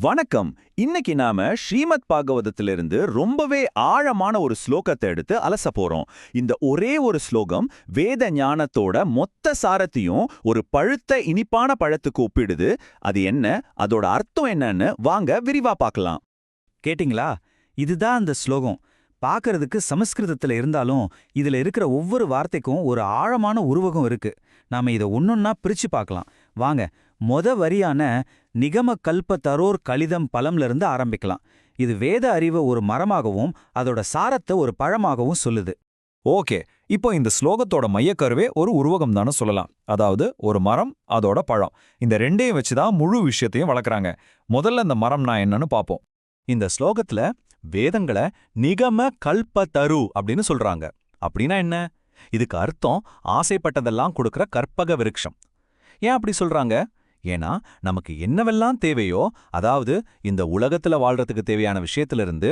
வணக்கம். இன்னைக்கு நாம ஸ்ரீமத் பாகவதத்திலிருந்து ரொம்பவே ஆழமான ஒரு ஸ்லோகத்தை எடுத்து அலச போறோம். இந்த ஒரே ஒரு ஸ்லோகம் வேத ஞானத்தோட மொத்த சாரத்தையும் ஒரு பழுத்த இனிப்பான பழத்துக்கு ஒப்பிடுது. அது என்ன, அதோட அர்த்தம் என்னன்னு வாங்க விரிவா பார்க்கலாம். கேட்டிங்களா? இதுதான் அந்த ஸ்லோகம். பார்க்கறதுக்கு சமஸ்கிருதத்துல இருந்தாலும் இதுல இருக்கிற ஒவ்வொரு வார்த்தைக்கும் ஒரு ஆழமான உருவகம் இருக்கு. நாம இதை ஒன்னொன்னா பிரிச்சு பார்க்கலாம். வாங்க, வரியான நிகம கல்ப தரோர் கலிதம் பலம்ல இருந்து ஆரம்பிக்கலாம். இது வேத அறிவை ஒரு மரமாகவும் அதோட சாரத்தை ஒரு பழமாகவும் சொல்லுது. ஓகே, இப்போ இந்த ஸ்லோகத்தோட மையக்கருவே ஒரு உருவகம் தானே சொல்லலாம். அதாவது ஒரு மரம், அதோட பழம். இந்த ரெண்டையும் வச்சுதான் முழு விஷயத்தையும் வளர்க்குறாங்க. முதல்ல இந்த மரம்னா என்னன்னு பார்ப்போம். இந்த ஸ்லோகத்துல வேதங்களை நிகம கல்ப தரு அப்படின்னு சொல்றாங்க. அப்படின்னா என்ன? இதுக்கு அர்த்தம் ஆசைப்பட்டதெல்லாம் கொடுக்கிற கற்பக விருட்சம். ஏன் அப்படி சொல்றாங்க? ஏன்னா நமக்கு என்னவெல்லாம் தேவையோ, அதாவது இந்த உலகத்துல வாழ்றதுக்கு தேவையான விஷயத்திலிருந்து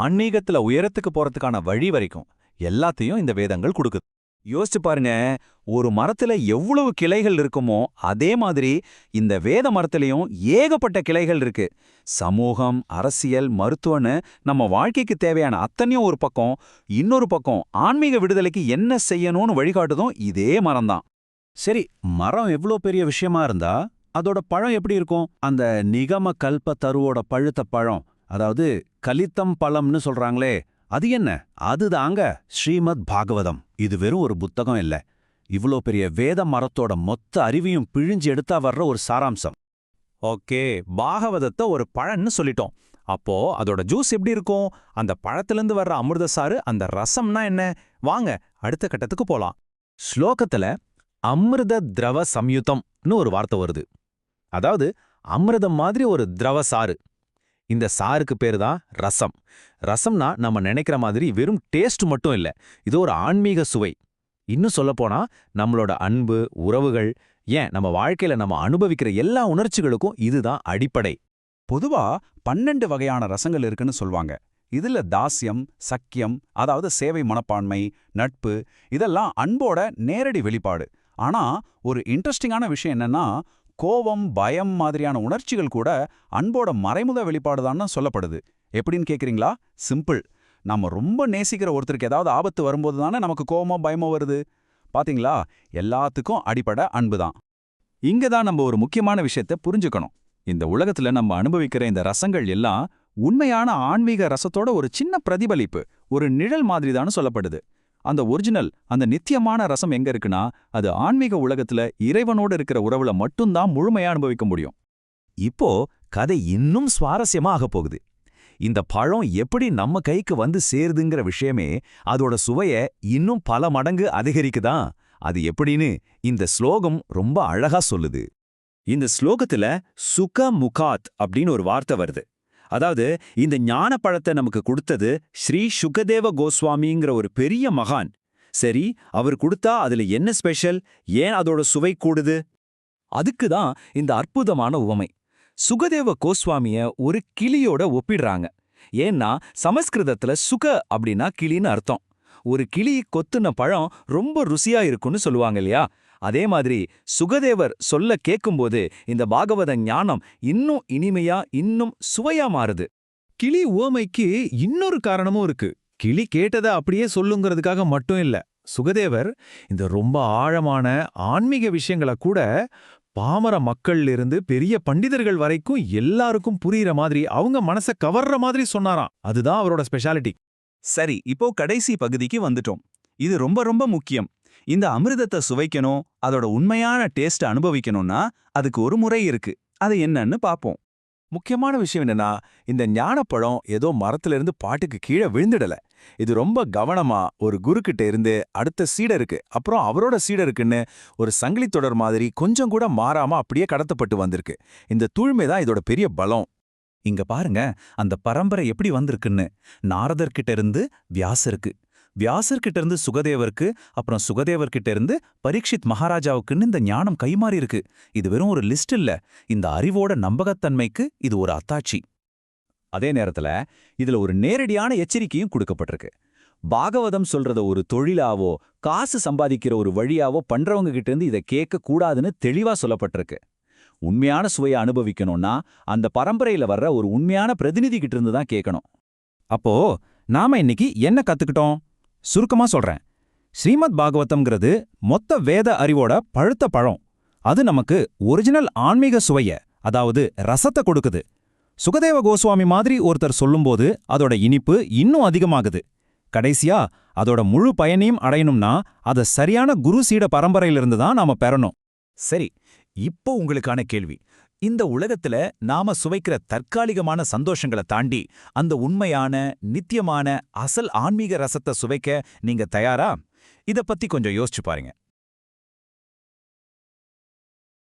ஆன்மீகத்துல உயரத்துக்கு போறதுக்கான வழி வரைக்கும் எல்லாத்தையும் இந்த வேதங்கள் கொடுக்குது. யோசிச்சு பாருங்க, ஒரு மரத்துல எவ்வளவு கிளைகள் இருக்குமோ அதே மாதிரி இந்த வேத மரத்திலையும் ஏகப்பட்ட கிளைகள் இருக்கு. சமூகம், அரசியல், மருத்துவன்னு நம்ம வாழ்க்கைக்கு தேவையான அத்தனையும் ஒரு பக்கம், இன்னொரு பக்கம் ஆன்மீக விடுதலைக்கு என்ன செய்யணும்னு வழிகாட்டுதும் இதே மரம்தான். சரி, மரம் எவ்வளோ பெரிய விஷயமா இருந்தா அதோட பழம் எப்படி இருக்கும்? அந்த நிகம கல்ப தருவோட பழுத்த பழம், அதாவது கலித்தம் பழம்னு சொல்றாங்களே, அது என்ன? அதுதாங்க ஸ்ரீமத் பாகவதம். இது வெறும் ஒரு புத்தகம் இல்ல, இவ்ளோ பெரிய வேத மரத்தோட மொத்த அறிவையும் பிழிஞ்சு எடுத்தா வர்ற ஒரு சாராம்சம். ஓகே, பாகவதத்தை ஒரு பழம்னு சொல்லிட்டோம். அப்போ அதோட ஜூஸ் எப்படி இருக்கும்? அந்த பழத்திலிருந்து வர்ற அமிர்தசாறு, அந்த ரசம்னா என்ன? வாங்க அடுத்த கட்டத்துக்கு போலாம். ஸ்லோகத்துல அமிர்த திரவ சம்யுதம்னு ஒரு வார்த்தை வருது. அதாவது அமிர்தம் மாதிரி ஒரு திரவ சாறு. இந்த சாருக்கு பேரு தான் ரசம். ரசம்னா நம்ம நினைக்கிற மாதிரி வெறும் டேஸ்ட் மட்டும் இல்ல, இது ஒரு ஆன்மீக சுவை. இன்னும் சொல்லப்போனா நம்மளோட அன்பு, உறவுகள், ஏன் நம்ம வாழ்க்கையில நம்ம அனுபவிக்கிற எல்லா உணர்ச்சிகளுக்கும் இதுதான் அடிப்படை. பொதுவா 12 வகையான ரசங்கள் இருக்குன்னு சொல்வாங்க. இதுல தாஸ்யம், சக்கியம், அதாவது சேவை மனப்பான்மை, நட்பு, இதெல்லாம் அன்போட நேரடி வெளிப்பாடு. ஆனா ஒரு இன்ட்ரெஸ்டிங்கான விஷயம் என்னன்னா, கோபம், பயம் மாதிரியான உணர்ச்சிகள் கூட அன்போட மறைமுக வெளிப்பாடுதான்னு சொல்லப்படுது. எப்படின்னு கேக்குறீங்களா? சிம்பிள். நம்ம ரொம்ப நேசிக்கிற ஒருத்தருக்கு ஏதாவது ஆபத்து வரும்போது தானே நமக்கு கோபமோ பயமோ வருது. பாத்தீங்களா? எல்லாத்துக்கும் அடிப்படை அன்புதான். இங்க தான் நம்ம ஒரு முக்கியமான விஷயத்தை புரிஞ்சுக்கணும். இந்த உலகத்துல நம்ம அனுபவிக்கிற இந்த ரசங்கள் எல்லாம் உண்மையான ஆன்மீக ரசத்தோட ஒரு சின்ன பிரதிபலிப்பு, ஒரு நிழல் மாதிரிதான்னு சொல்லப்படுது. அந்த ஒரிஜினல், அந்த நித்தியமான ரசம் எங்க இருக்குன்னா, அது ஆன்மீக உலகத்துல இறைவனோடு இருக்கிற உறவுல மட்டும்தான் முழுமையா அனுபவிக்க முடியும். இப்போ கதை இன்னும் சுவாரஸ்யமா ஆகப் போகுது. இந்த பழம் எப்படி நம்ம கைக்கு வந்து சேருதுங்கிற விஷயமே அதோட சுவைய இன்னும் பல மடங்கு அதிகரிக்குதான். அது எப்படின்னு இந்த ஸ்லோகம் ரொம்ப அழகா சொல்லுது. இந்த ஸ்லோகத்துல சுக முகாத் அப்படின்னு ஒரு வார்த்தை வருது. அதாவது இந்த ஞான பழத்தை நமக்கு கொடுத்தது ஸ்ரீ சுகதேவ கோஸ்வாமிங்கிற ஒரு பெரிய மகான். சரி, அவர் கொடுத்தா அதுல என்ன ஸ்பெஷல்? ஏன் அதோட சுவை கூடுது? அதுக்கு தான் இந்த அற்புதமான உவமை. சுகதேவ கோஸ்வாமிய ஒரு கிளியோட ஒப்பிடுறாங்க. ஏன்னா சமஸ்கிருதத்துல சுக அப்படின்னா கிளின்னு அர்த்தம். ஒரு கிளி கொத்துன பழம் ரொம்ப ருசியா இருக்குன்னு சொல்லுவாங்க இல்லையா? அதே மாதிரி சுகதேவர் சொல்ல கேட்கும்போது இந்த பாகவத ஞானம் இன்னும் இனிமையா, இன்னும் சுவையா மாறுது. கிளி உவமைக்கு இன்னொரு காரணமும் இருக்கு. கிளி கேட்டதை அப்படியே சொல்லுங்கிறதுக்காக மட்டும் இல்ல. சுகதேவர் இந்த ரொம்ப ஆழமான ஆன்மீக விஷயங்களை கூட பாமர மக்கள்ல இருந்து பெரிய பண்டிதர்கள் வரைக்கும் எல்லாருக்கும் புரியுற மாதிரி, அவங்க மனசை கவர்ற மாதிரி சொன்னாராம். அதுதான் அவரோட ஸ்பெஷாலிட்டி. சரி, இப்போ கடைசி பகுதிக்கு வந்துட்டோம். இது ரொம்ப ரொம்ப முக்கியம். இந்த அமிர்தத்தை சுவைக்கணும், அதோட உண்மையான டேஸ்ட் அனுபவிக்கணும்னா அதுக்கு ஒரு முறை இருக்கு. அது என்னன்னு பாப்போம். முக்கியமான விஷயம் என்னன்னா, இந்த ஞானப்பழம் ஏதோ மரத்துல இருந்து பாட்டுக்கு கீழே விழுந்துடல. இது ரொம்ப கவனமா ஒரு குருக்கிட்ட இருந்து அடுத்த சீடருக்கு, அப்புறம் அவரோட சீடருக்குன்னு ஒரு சங்கிலி தொடர் மாதிரி கொஞ்சம் கூட மாறாம அப்படியே கடத்தப்பட்டு வந்திருக்கு. இந்த தூய்மை தான் இதோட பெரிய பலம். இங்க பாருங்க, அந்த பரம்பரை எப்படி வந்திருக்குன்னு. நாரதர்கிட்ட இருந்து வியாசருக்கு, வியாசர்கிட்ட இருந்து சுகதேவருக்கு, அப்புறம் சுகதேவர்கிட்ட இருந்து பரீட்சித் மகாராஜாவுக்குன்னு இந்த ஞானம் கைமாறி இருக்கு. இது வெறும் ஒரு லிஸ்ட் இல்ல, இந்த அறிவோட நம்பகத்தன்மைக்கு இது ஒரு அத்தாட்சி. அதே நேரத்துல இதுல ஒரு நேரடியான எச்சரிக்கையும் கொடுக்கப்பட்டிருக்கு. பாகவதம் சொல்றத ஒரு தொழிலாவோ காசு சம்பாதிக்கிற ஒரு வழியாவோ பண்றவங்க கிட்ட இருந்து இதை கேட்க கூடாதுன்னு தெளிவா சொல்லப்பட்டிருக்கு. உண்மையான சுவையை அனுபவிக்கணும்னா அந்த பரம்பரையில வர்ற ஒரு உண்மையான பிரதிநிதி கிட்ட இருந்து தான் கேட்கணும். அப்போ நாம இன்னைக்கு என்ன கத்துக்கிட்டோம்? சுருக்கமா சொல்றேன். ஸ்ரீமத் பாகவதம்ங்கிறது மொத்த வேத அறிவோட பழுத்த பழம். அது நமக்கு ஒரிஜினல் ஆன்மீக சுவைய, அதாவது ரசத்தை கொடுக்குது. சுகதேவ கோஸ்வாமி மாதிரி ஒருத்தர் சொல்லும்போது அதோட இனிப்பு இன்னும் அதிகமாகுது. கடைசியா அதோட முழு பயனையும் அடையணும்னா அத சரியான குரு சீட பரம்பரையிலிருந்து தான் நாம பெறணும். சரி, இப்போ உங்களுக்கான கேள்வி. இந்த உலகத்துல நாம சுவைக்கிற தற்காலிகமான சந்தோஷங்களை தாண்டி அந்த உண்மையான, நித்தியமான, அசல் ஆன்மீக ரசத்தை சுவைக்க நீங்க தயாரா? இத பத்தி கொஞ்சம் யோசிச்சு பாருங்க.